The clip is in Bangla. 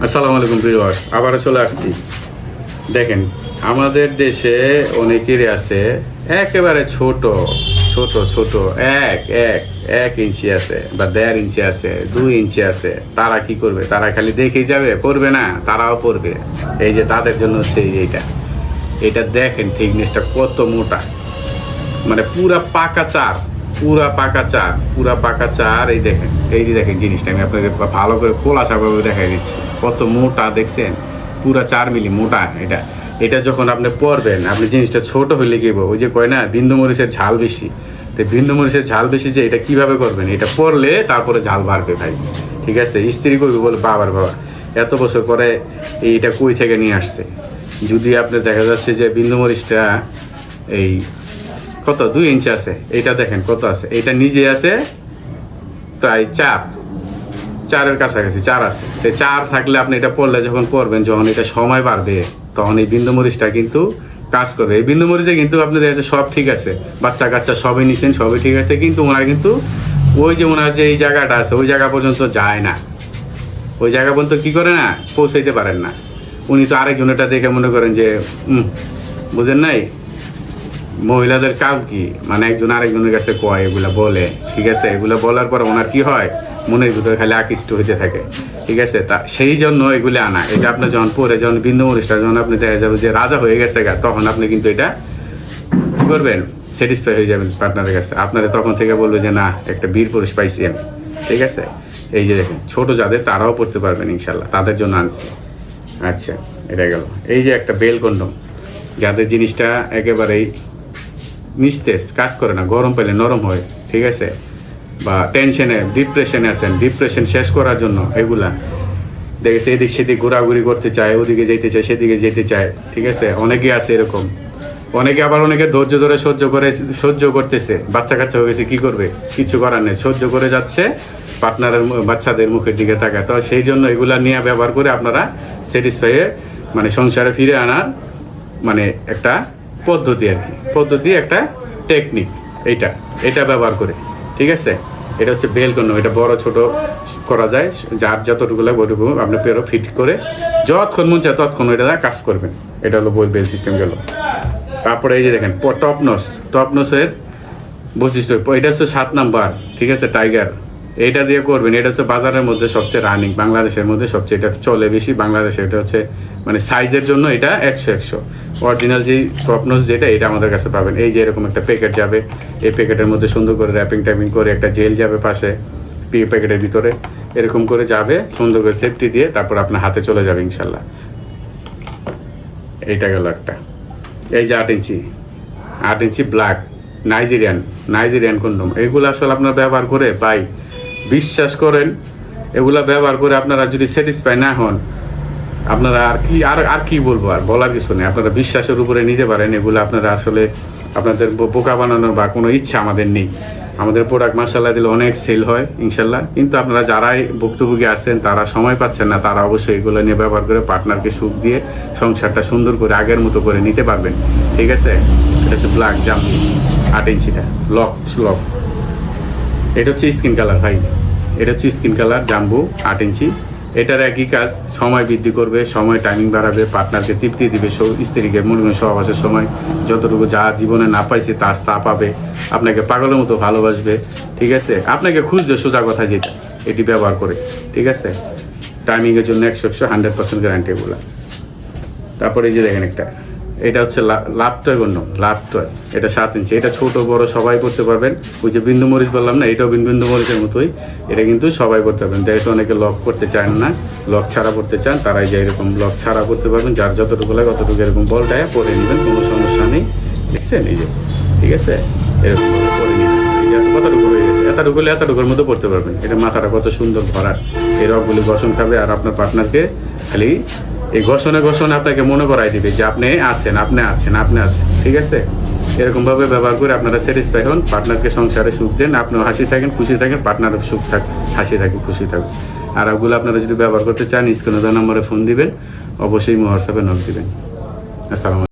আসসালামু আলাইকুম ভিউয়ার্স, আবারও চলে আসছি। দেখেন, আমাদের দেশে অনেকেরই আছে একেবারে ছোট ছোট ছোট এক এক 1 ইঞ্চি আছে বা 1.5 ইঞ্চি আছে, 2 ইঞ্চি আছে। তারা কি করবে? তারা খালি দেখেই যাবে, পড়বে না, তারাও পড়বে। এই যে তাদের জন্য হচ্ছে এইটা এটা দেখেন থিকনেসটা কত মোটা, মানে পুরা পাকা চার, পুরা পাকা চার। এই যে দেখেন জিনিসটা আমি আপনাকে ভালো করে খোলাসাভাবে দেখাই দিচ্ছি কত মোটা। দেখছেন পুরা 4 মিলি মোটা। এটা যখন আপনি পরবেন, আপনি জিনিসটা ছোট হইলে কি ওই যে কয় না বিন্দু মরিচের ঝাল বেশি, তো বিন্দু মরিচের ঝাল বেশি। যে এটা কিভাবে করবেন, এটা পরলে তারপরে ঝাল বাড়বে ভাই। ঠিক আছে, স্ত্রী করবে বলে বাবার বাবা এত বছর পরে এইটা কই থেকে নিয়ে আসছে। যদি আপনি দেখা যাচ্ছে যে বিন্দু মরিচটা এই কত 2 ইঞ্চি আছে, এটা দেখেন কত আছে, এটা নিজে আছে প্রায় 4-4 কাছাকাছি 4 আছে। তো 4 থাকলে আপনি এটা পড়লে যখন পড়বেন, যখন এটা সময় বাড়বে, তখন এই বিন্দু মরিচটা কিন্তু কাজ করবে। এই বিন্দু মরিচে কিন্তু আপনি দেখা যাচ্ছে সব ঠিক আছে, বাচ্চা কাচ্চা সবই নিছেন, সবই ঠিক আছে, কিন্তু ওনার কিন্তু ওই যে ওনার যে এই জায়গাটা আছে ওই জায়গা পর্যন্ত যায় না। ওই জায়গা পর্যন্ত কি করে না, পৌঁছাইতে পারেন না। উনি তো আরেকজনেরটা দেখে মনে করেন যে বুঝেন নাই, মহিলাদের কাজ কি, মানে একজন আরেকজনের কাছে কয়, এগুলা বলে। ঠিক আছে, এগুলো বলার পর ওনার কি হয়, মনের ভিতরে খালি আকৃষ্ট হইতে থাকে। ঠিক আছে, তা সেই জন্য এগুলি আনা। এটা আপনার যখন পরে, যখন বিন্দু মরিচটা যখন আপনি দেখা যাবে যে রাজা হয়ে গেছে গা, তখন আপনি কিন্তু এটা কি করবেন, স্যাটিসফাই হয়ে যাবেন পার্টনারের কাছে। আপনারা তখন থেকে বলবে যে না, একটা বীর পুরুষ পাইছি আমি। ঠিক আছে, এই যে দেখেন ছোট যাদের, তারাও পড়তে পারবেন ইনশাল্লাহ, তাদের জন্য আনছি। আচ্ছা, এটা গেল। এই যে একটা বেল কন্ডম, যাদের জিনিসটা একেবারেই নিস্তেজ, কাজ করে না, গরম পেলে নরম হয়। ঠিক আছে, বা টেনশনে ডিপ্রেশনে আছেন, ডিপ্রেশন শেষ করার জন্য এগুলা দেখেছে, এদিক সেদিক ঘোরাঘুরি করতে চায়, ওদিকে যেতে চায়, সেদিকে যেতে চায়। ঠিক আছে, অনেকে আছে এরকম। অনেকে ধৈর্য ধরে সহ্য করতেছে, বাচ্চা কাচ্চা হয়ে গেছে, কি করবে, কিছু করার নেই, সহ্য করে যাচ্ছে, পার্টনারের বাচ্চাদের মুখের দিকে তাকায়। তো সেই জন্য এগুলা নিয়ে ব্যবহার করে আপনারা স্যাটিসফাই, মানে সংসারে ফিরে আনার মানে একটা পদ্ধতি আর কি, একটা টেকনিক। এটা ব্যবহার করে। ঠিক আছে, এটা হচ্ছে বেল কন্ডম। এটা বড় ছোট করা যায়, যার যতটুকু লাগে ওইটুকু আপনি পেরো ফিট করে যতক্ষণ মন চায় ততক্ষণ এটা কাজ করবেন। এটা হলো বেল সিস্টেম গেল। তারপরে এই যে দেখেন টপনসের বৈশিষ্ট্য, এটা হচ্ছে 7 নাম্বার। ঠিক আছে, টাইগার, এটা দিয়ে করবেন। এটা হচ্ছে বাজারের মধ্যে সবচেয়ে রানিং, বাংলাদেশের মধ্যে সবচেয়ে এটা চলে বেশি বাংলাদেশে। এটা হচ্ছে মানে সাইজের জন্য এটা 100 অরিজিনাল যেই টপনস যেটা, এটা আমাদের কাছে পাবেন। এই যে এরকম একটা প্যাকেট যাবে, এই প্যাকেটের মধ্যে সুন্দর করে র্যাপিং করে একটা জেল যাবে পাশে প্যাকেটের ভিতরে, এরকম করে যাবে সুন্দর করে সেফটি দিয়ে, তারপর আপনার হাতে চলে যাবে ইনশাল্লাহ। এইটা গেল একটা। এই যে 8 ইঞ্চি ব্ল্যাক নাইজেরিয়ান কন্ডম, এগুলো আসলে আপনার ব্যবহার করে ভাই বিশ্বাস করেন, এগুলা ব্যবহার করে আপনারা যদি স্যাটিসফাই না হন, আপনারা আর কি বলবো, আর বলার কিছু নেই। আপনারা বিশ্বাসের উপরে নিতে পারেন এগুলো। আপনারা আসলে আপনাদের বোকা বানানোর বা কোনো ইচ্ছা আমাদের নেই। আমাদের প্রোডাক্ট মাশাআল্লাহ দিলে অনেক সেল হয় ইনশাল্লাহ, কিন্তু আপনারা যারাই ভুক্তভোগী আছেন, তারা সময় পাচ্ছেন না, তারা অবশ্যই এগুলো নিয়ে ব্যবহার করে পার্টনারকে সুখ দিয়ে সংসারটা সুন্দর করে আগের মতো করে নিতে পারবেন। ঠিক আছে, এটা হচ্ছে ব্ল্যাক জাম 8 ইঞ্চিটা লক। এটা হচ্ছে স্কিন কালার ভাই, এটা হচ্ছে স্কিন কালার জাম্বু 8 ইঞ্চি। এটার একই কাজ, সময় বৃদ্ধি করবে, সময় টাইমিং বাড়াবে, পার্টনারকে তৃপ্তি দিবে, স্ত্রীকে মনে করেন সহবাসের সময় যতটুকু যা জীবনে না পাইছে তা পাবে, আপনাকে পাগলের মতো ভালোবাসবে। ঠিক আছে, আপনাকে খুঁজবে সোজা কথা যেটা, এটি ব্যবহার করে। ঠিক আছে, টাইমিংয়ের জন্য 100% গ্যারান্টি এগুলো। তারপরে এই যে দেখেন একটা, এটা হচ্ছে লাভটয় কন্ডম, এটা 7 ইঞ্চি। এটা ছোট বড় সবাই করতে পারবেন। ওই যে বিন্দু মরিচ বললাম না, এটাও বিন্দু মরিচের মতোই, এটা কিন্তু সবাই করতে পারবেন। দেখে অনেকে লক করতে চান না, লক ছাড়া করতে চান, তারাই যে এরকম লক ছাড়া করতে পারবেন। যার যতটুকু লাগে ততটুকু এরকম বলটায় পরে নেবেন, কোনো সমস্যা নেই। দেখছেন এই যে, ঠিক আছে, এরকম পরে নেবেন। কতটুকু হয়ে গেছে, এতটুকুর মতো পড়তে পারবেন। এটা মাথাটা কত সুন্দর ভরার, এই রকগুলি গঠন খাবে, আর আপনার পার্টনারকে খালি এই ঘষণে আপনাকে মনে করাই দিবে যে আপনি আছেন। ঠিক আছে, এরকমভাবে ব্যবহার করে আপনারা স্যাটিসফাই হন, পার্টনারকে সংসারে সুখ দেন, আপনিও হাসি থাকেন, খুশি থাকেন, পার্টনারও সুখ থাক, হাসি থাকে, খুশি থাকুন। আর ওগুলো আপনারা যদি ব্যবহার করতে চান, স্ক্রিনে দেওয়া নম্বরে ফোন দিবেন, অবশ্যই হোয়াটসঅ্যাপে নক দিবেন। আসসালামু আলাইকুম।